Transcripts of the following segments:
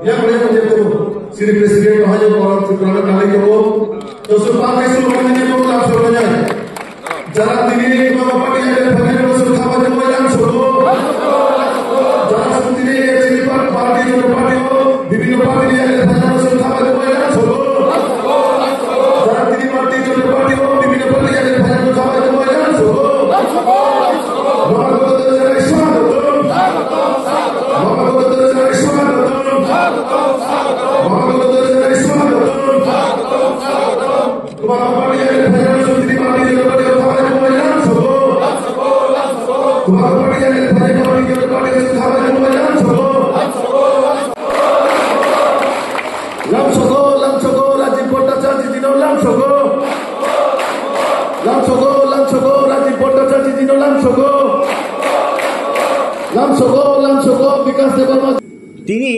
Yang boleh menjadi Sri Presiden Mahaya orang Tripura kali itu, dosa pakai seluruhnya itu langsung saja. Jalan tinggi itu apa dia ada bagian dosa kawan yang langsung. Jalan tinggi Sri Parti itu parti বিভিন্ন parti dia ada bagian dosa kawan yang langsung. Jalan tinggi parti itu parti বিভিন্ন parti dia ada bagian dosa kawan yang langsung. তিনি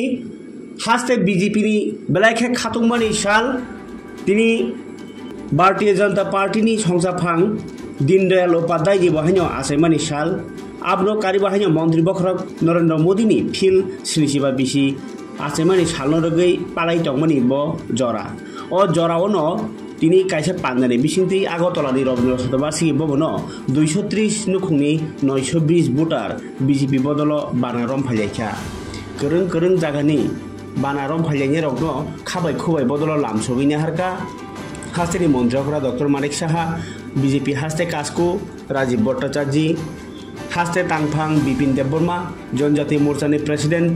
হাসতে বিজেপিনি বেলাইখে খাতুংমানি সাল তিনি Bharatiya Janata party संसाफां Deendayal Upadhyay बाहायनो आसायमानि साल आब्रो कारी बाहायनो मंत्री बखरक नरेंद्र मोदी नि फिल स्निसिबा बिसि आसायमानि साल रगै पालाई दंमानि ब जरा ओ जरावनो তিনি কাইসে পান্দানি বিসিংতি আগরতলাनि रवीन्द्र सतबार्षिकी भवन 230 नुखुंनि 920 भोटार बीजेपी बदल बाना रमफाइलायखा गोरों गोरों जागानि बाना रमफाइलायनि रगनो खाबाय खुबाय बदल लामसगैनि हारका हास्टेनि मन्त्रीफोरा डॉक्टर मानिक साहा बीजेपी हास्टे कास्कु राजीव भट्टाचार्य हास्टे तांगफां बिपिन देबबर्मा जनजाति मोर्चानि प्रेसिडेंट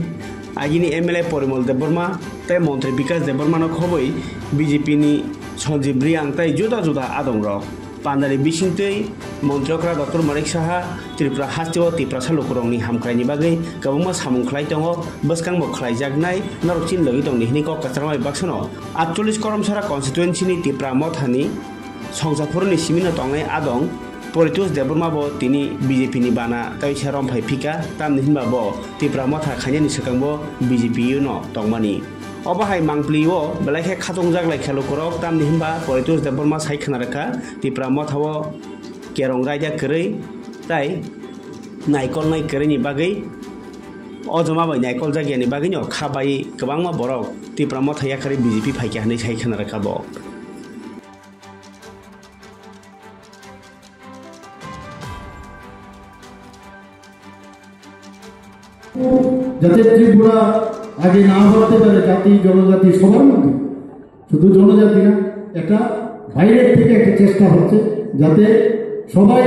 आगिनि एमएलए परिमल देबबर्मा तै मंत्री विकास देबबर्मानो खबै बीजेपी नि संजीव रियांग तै जुदा जुदा आदंग पान्दानि बिसिंतै मन्त्रीफोरा डॉक्टर मानिक साहा त्रिपुरा हास्टेआव तिप्रा सालुकुरंनि हामख्रायनि बागै गोबां सामुंख्लाय दङ बसकां बखलाय जागनाय नरचिन लगि दं निहिनि कक्राझार बाक्सनो 48 करमसारा कन्स्टिट्युएन्सिनि तिप्रा मथानि संसाफोरनि सिमिनो दंनाय आदं परितोष देबबर्माबो तिनि बीजेपी नि बाना तैसा रमफाय फिका तामनि हिनबाबो तिप्रा मथा खायनि सिगांबो बीजेपी युनो दंमानि अबाहाय मांप्लियो बेलायखे खाtung जागलाय खेलुकरक तामनि हिनबा परितोष देबबर्मा सायखनारका तिप्रा मथावो केरं रायदा करै ताई नायकल नाय करैनि बागै अजमाबाय नायकल जागियानि बागैनो खाबाय गोबांमा बरक तिप्रा मथाया करै बीजेपी फायके हानै सायखनारकाबो যাতে ত্রিপুরা আগে না হতে পারে জাতি জনজাতি সবার মধ্যে শুধু জনজাতি না একটা বাইরের থেকে একটা চেষ্টা হচ্ছে যাতে সবাই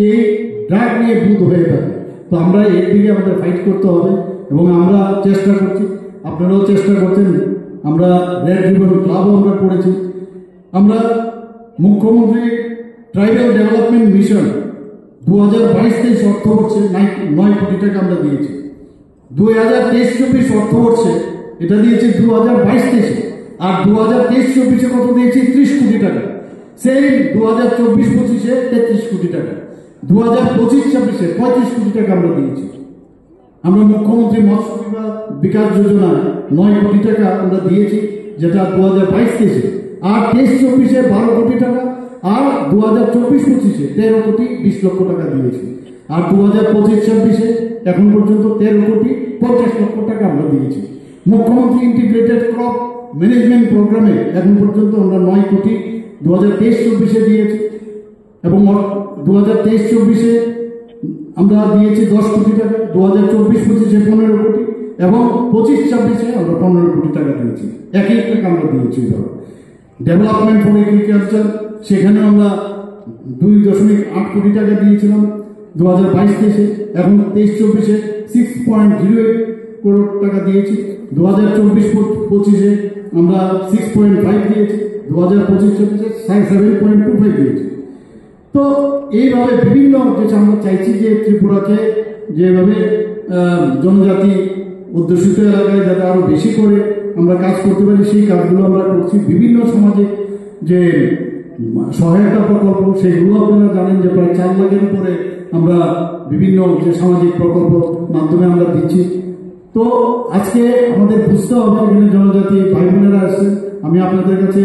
এই ড্রাগ নিয়ে বুধ হয়ে থাকে তো আমরা এর দিকে আমাদের ফাইট করতে হবে এবং আমরা চেষ্টা করছি আপনারাও চেষ্টা করছেন আমরা রেড রিবন ক্লাবও আমরা করেছি আমরা মুখ্যমন্ত্রী ট্রাইবাল ডেভেলপমেন্ট মিশন 2022-23 অর্থবর্ষে 9 কোটি টাকা আমরা দিয়েছি 2023-24 অর্থবর্ষে এটা দিয়েছি 2022-23 আর 2023-24 কত দিয়েছি 30 কোটি টাকা সেই 2024-25 33 কোটি টাকা 2025-26 35 কোটি টাকা আমরা দিয়েছি আমরা মুখ্যমন্ত্রী মৎস্য বিকাশ যোজনা 9 কোটি টাকা আমরা দিয়েছি যেটা 2022-23 আর 23-24 12 কোটি টাকা আর 2024-25 13 কোটি 20 লক্ষ টাকা দিয়েছি আর 2025-26 এখন পর্যন্ত 13 কোটি 50 লক্ষ টাকা আমরা দিয়েছি মুখ্যমন্ত্রী ইন্টিগ্রেটেড ক্রপ ম্যানেজমেন্ট প্রোগ্রামে এখন পর্যন্ত আমরা 9 কোটি 2023-24 দিয়েছি এবং 2023-24 আমরা দিয়েছি 10 কোটি টাকা 2024-25 15 কোটি এবং 25-26 আমরা 15 কোটি টাকা দিয়েছি একই টাকা আমরা দিয়েছি ডেভেলপমেন্ট ফর এগ্রিকালচার সেখানে আমরা 2.8 কোটি টাকা দিয়েছিলাম 2022-23 এখন 23-24 6.08 করোড় টাকা দিয়েছি 2024-25 আমরা 6.5 দিয়েছি 2025-26 7.25 দিয়েছি তো এইভাবে বিভিন্ন যেটা আমরা চাইছি যে ত্রিপুরাকে যেভাবে জনজাতি অধ্যুষিত এলাকায় যাতে আরো বেশি করে আমরা কাজ করতে পারি সেই কাজগুলো আমরা করছি বিভিন্ন সামাজিক যে সহায়তা প্রকল্প সেগুলো আপনারা জানেন যে প্রায় 4 লাখের উপরে আমরা বিভিন্ন যে সামাজিক প্রকল্প মাধ্যমে আমরা দিচ্ছি তো আজকে আমাদের বুঝতে হবে এখানে জনজাতি ভাই বোনেরা আসছেন আমি আপনাদের কাছে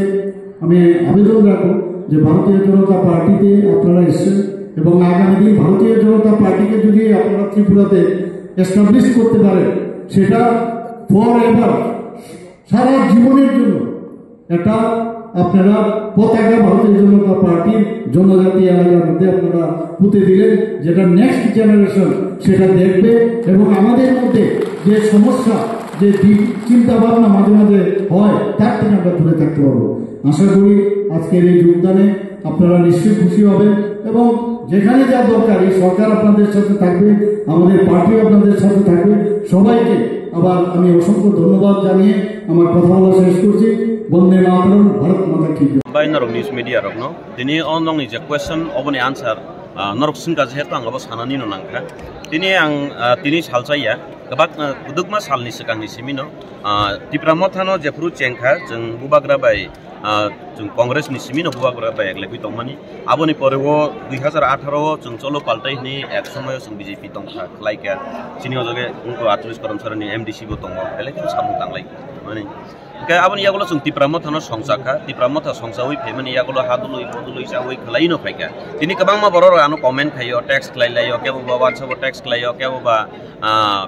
আমি আবেদন রাখবো যে ভারতীয় জনতা পার্টিতে আপনারা এসছেন এবং আগামী দিন ভারতীয় জনতা পার্টিকে যদি আপনারা ত্রিপুরাতে এস্টাবলিশ করতে পারে, সেটা ফর এভার সারা জীবনের জন্য একটা আপনারা পতাকা ভারতীয় জনতা পার্টির জনজাতি এলাকার মধ্যে আপনারা পুঁতে দিলেন, যেটা নেক্সট জেনারেশন সেটা দেখবে এবং আমাদের মধ্যে যে সমস্যা, যে চিন্তা ভাবনা মাঝে মাঝে হয়, তার থেকে আমরা দূরে থাকতে পারবো। আশা করি আজকের এই যোগদানে আপনারা নিশ্চয়ই খুশি হবেন এবং যেখানে যা দরকার এই সরকার আপনাদের সাথে থাকবে, আমাদের পার্টি আপনাদের সাথে থাকবে। সবাইকে আবার আমি অসংখ্য ধন্যবাদ জানিয়ে আমার কথা বলা শেষ করছি। বন্দে মাতরম, ভারত মাতা কি জয়। By Norok News Media Rokno, Dini onong is a question of an answer. Norok Singa Hetang of Sananino Nanka. Tini Salsaya, Kabak Dugma Salni Sekang Simino, Tipramotano, Jeffru Chenka, Jung Bubagra by Congress Nisimino Bubagra by Lepitomani, Aboni Porevo, Vihazar Ataro, Jung Solo Paltaini, Exomos and BJP Tonka, like Siniozoge, Unko Atris Koromsarani, MDC Botongo, Electro Samutang like money. Kaya abon yagulo sung tipramothano songsaka tipramotha songsawi pemani yagulo hadului bodului sawi khlaino phaika tini kabangma boror anu comment khayo text khlailayo kebo ba WhatsApp text khlayo kebo ba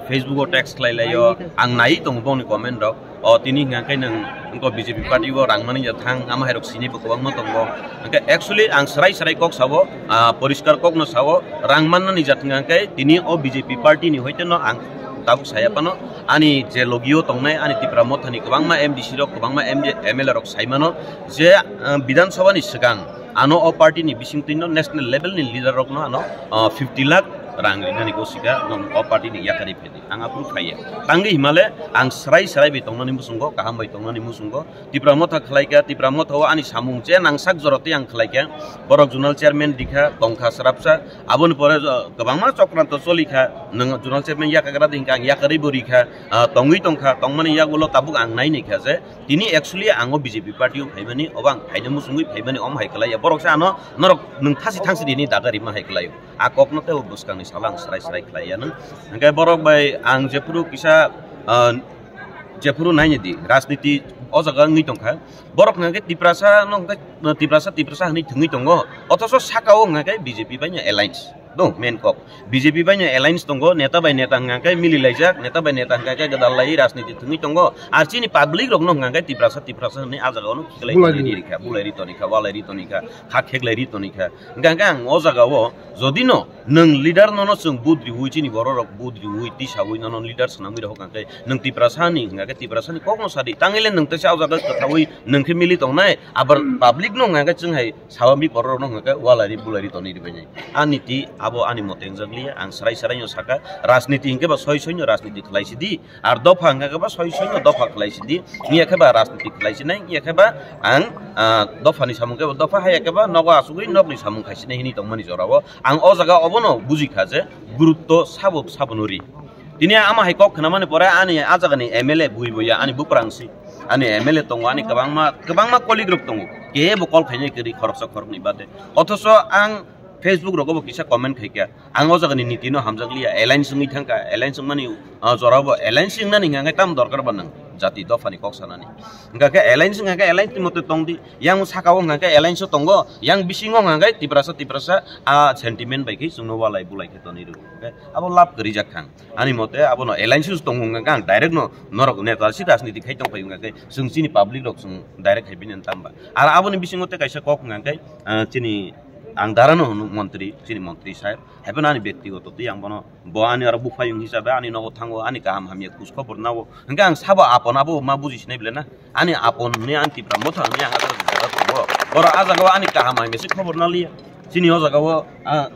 Facebook text khlailayo ang nai tong boni comment rok o tini ngakai nang engko BJP party bo rangmani jathang ama herok sini bo kabangma tongbo engka actually ang sarai kok sabo poriskar kok no sabo rangmanna ni jathang ngakai tini o BJP party ni hoiteno ang tabuk saya pano ani je logio tongnai ani tipramothani kabangma MDC rok kabangma MLA rok saimano je Bidhan Sabha ni sigang ano o party ni bisingtino national level ni leader rok no ano 50 lakh rang rinani ko siga non o party ni yakari pedi ang approve khaya tangi himale ang sarai bi tongnani musungo kaham bai tongnani musungo tipramotha khlaika tipramotha ani samung je nangsak joroti ang khlaika borok zonal chairman dikha tongkha sarapsa abon pore kabangma chokranto cholikha nang zonal chairman yakagra dingka yakari borikha tongui tongkha tongmani yagulo tabuk ang nai nikha je tini actually ango BJP party phaimani obang phaine musungui phaimani om haiklaya borok sa ano norok nung thasi thangsi dini dagari ma haiklayo akopno te buskang salang sarai khlaya nang angkai borok bai ang jepuru kisa jepuru naine di rajniti o jaga ngi tongkha borok ngake tiprasa nong tiprasa ni thungi tongo othoso sakao ngake BJP banya alliance dong main kok BJP banya alliance tongo neta bai neta ngakai mili laijak neta bai neta ngakai gadalai rajniti thungi tongo archini public rok nong ngakai tiprasa ni ajaga ono khiklai dirikha bulai tonika walai tonika khakheklai tonika gangang o jaga o jodino nang leader nono sung budri huichini borok budri hui tisa hui nono leader sanami rok ngakai nang tiprasa ni ngakai tiprasa ni kokno sadi tangilen nang tesa jaga kathawi nang ke mili tongnai abar public nong ngakai chunghai sawami borok nong ngakai walai bulai toni ribai aniti abo ani moteng jaglia ang sarai nyo saka rajniti hingke ba soi nyo rajniti khlaisi di ar dofa hingke ba soi nyo dofa khlaisi di ngia ke ba rajniti khlaisi nai ngia ke ba ang dofa ni samung ke dofa haya ke ba nogo asugui nog ni samung khaisi nai hini tongmani jorabo ang o jaga obono buji khaje gurutto sabonuri tini ama haikok khnamani pore ani ajaga ni MLA buiboya ani buprangsi ani MLA tongo ani kabangma koligroup tongo ke bo kol khainai keri khoroksa khorokni bade othoso ang Facebook rogobo kisa comment khaika ang o jagani nitino hamjaglia alliance ngi thangka alliance mani jorabo alliance nani ngai tam dorkar banang jati dofani koksanani ngaka alliance ngaka alliance timote tongdi yang sakao ngaka alliance tongo yang bisingo ngai tiprasa sentiment baiki sungno walai bulai ketoni ru abo lap gari jakhang ani mote abo no alliance tongo ngaka direct no norok neta si rajniti khai tong pai ngaka sungchini public rok sung direct haibinen tamba ar abo ni bisingo te kaisa kok ngaka chini ang darano mantri chini mantri sahib hebana ani byaktigoto ti ang bono bo ani ar bufayung hisabe ani nogo thango ani kaham hamia kus khobor nawo hingga ang saba apon abo ma buji sinai blena ani apon ni anti pramotha ani ang agar jara to bora ajago ani kaham hamia si khobor nalia chini o jaga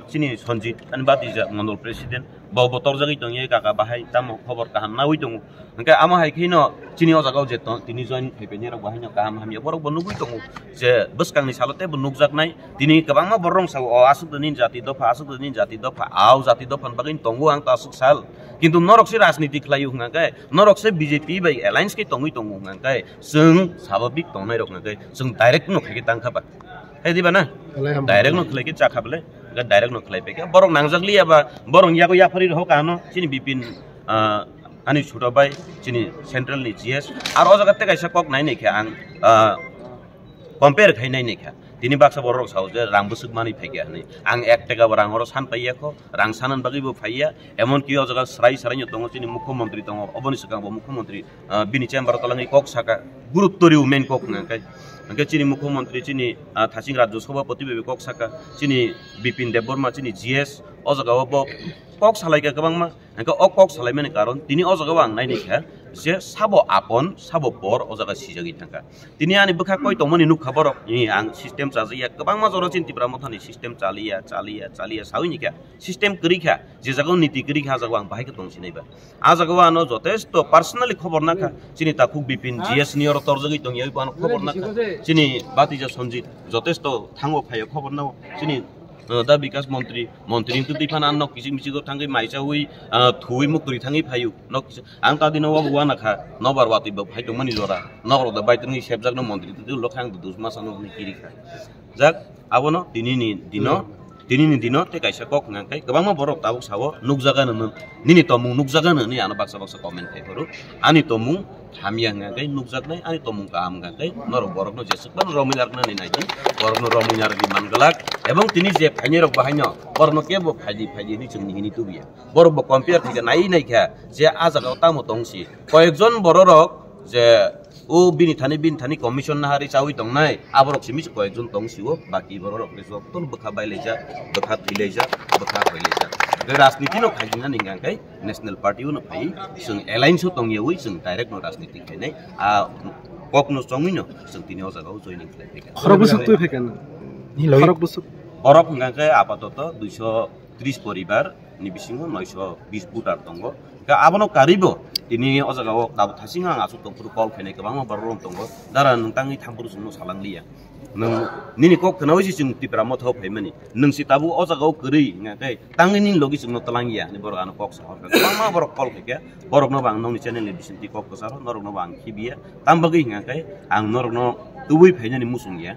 chini Sanjit ani batija mondol president bo botor jagi tongi kaka bahai tam khobor kaham na uitong hingga ama hai khino chini o jaga je tini join phepeni rok bahai no kaham hamia borok bonugui tongo je buskang ni salote bonukjak nai tini kabangma borong sa o asuk nin jati dofa au jati dofan bagin tongo ang ta asuk sal kintu norok si rajniti khlayu ngakai norok se BJP bai alliance ke tongui tongo ngakai sung sababik tongnai rok ngakai sung direct no khaki tangkhabaedi bana direct no khlai ke chakhable ga direct no khlai pe ke borong nangjagli aba borong yago yapari ho kano chini bipin ani chuto bai chini central ni GS ar o jaga te kaisa kok nai nei kha ang compare khai nai nei kha tini baksa borok saus je rang busuk mani phagia ni ang 1 taka rang oro san paiya ko rang sanan bagi bo phaiya emon ki o jaga srai sarai tongo chini mukhyamantri tongo oboni sakang bo mukhyamantri bini chamber talangi kok saka guruttori main kok ngai angke chini mukhyamantri chini thasing rajya sabhapati bebe kok saka chini bipin deborma chini gs o jaga bo kok salai ka kabang ma angke ok kok salai mani karon tini o jaga ang nai ni kha je sabo apon sabo por o jaga sijagi thangka tini ani bukha koi tongmani nuk khabar ni ang system chajiya kabang ma joro chinti pramothani system chaliya sauni kya system kri kha je jaga niti kri kha jaga ang bahai ka tongsi nei ba a jaga ano jotesto personally khobor na kha chini ta khuk bipin gs ni oro torjagi tong yai ban khobor na kha chini batija sonjit jotesto thango phayo khobor na chini da bikas mantri tu diphan an nok kisi misi go thangai maisa hui thui mukri thangai phayu nok ang ta dino wa wana kha nobar wati ba phai tongmani jora nogro da baitni sebjak no mantri tu lokhang du dusma sano ni kiri kha jak abono dinini dino te kaisa kok ngai kabang ma borok tabuk sawo nukjaga no nini tomung nukjaga no ni ano baksa comment kai horu ani tomung hamia ngai nukjak nai ani tomung kam ngai nor borok no jesuk ban romilar na ni nai borok no romilar di mangalak এবং তিনি যে ফাইনি rock বাহাইনো বরনো কে বো Faizi ni chungni hini tu biya borok bo compare thika nai nai kha je ajaga tamo tongsi koyekjon borok je o bini thani commission na hari chawi tongnai aborok simi koyekjon tongsi o baki borok reso ton bukha baileja bukha thileja bukha hoileja ge rajniti no khaijina ningang kai national party no phai sung alliance tongye ui sung direct no rajniti kai nai a kokno chongmino sung tini o jaga joining khai thika খরবসুক তো ফেকেন খরবসুক Borok ngangke apatoto 230 poribar ni bisingo 920 butar tongo ka abono karibo ini o jaga o dabu thasinga asu tongpuru kol khene ka bangma barom tongo dara nungtangi thampuru sunu salanglia nang nini kok kanawi si sing tipra mo thop phemani nung si tabu o jaga o kri ngake tangini logi sing no talangia ni borok ano kok sahor ka bangma borok kol kheke borok no bang nong ni channel ni bisinti kok kasaro norok no bang khibia tambagi ngake ang norok no tubui phainyani musungya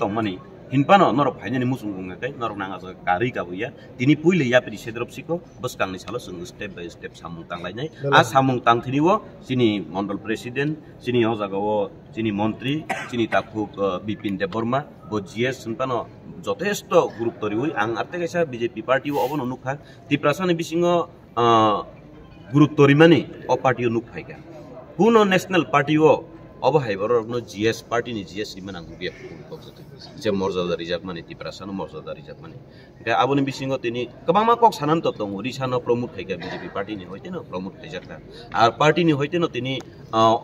tongmani hinpano norok phainani musung ngai norok nanga jaga kari ka buya tini puile ya pri sedrop siko boskang ni salo sung step by step samung tanglai nai a samung tang thiniwo sini mondol president sini o jaga o sini mantri sini takuk bipin deborma bo gs hinpano jotesto guruptori ui ang arte kaisa bjp party o obon onukha tiprasani bisingo guruptori mani o party onuk phaika puno national party o अब Haber no GS party ni GS liman ang biya ko je morjada reserve mani tiprasano morjada reserve mani ga aboni bisingo tini kabama kok sanan to tong risano promote thaiga BJP party ni hoite no promote thaijakta ar party ni hoite no tini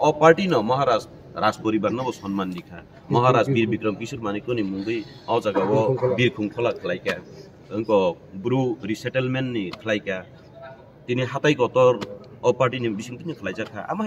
o party no maharaj राज परिवार न सम्मान दिखा महाराज वीर विक्रम किशोर मानिको नि मुंगै औ जगा वो वीर खुंखला खलाइका अंको ब्रु रिसेटलमेंट नि खलाइका तिनी हाताइ गतर ओ पार्टी नि बिसिं तिनी खलाइजाखा आमा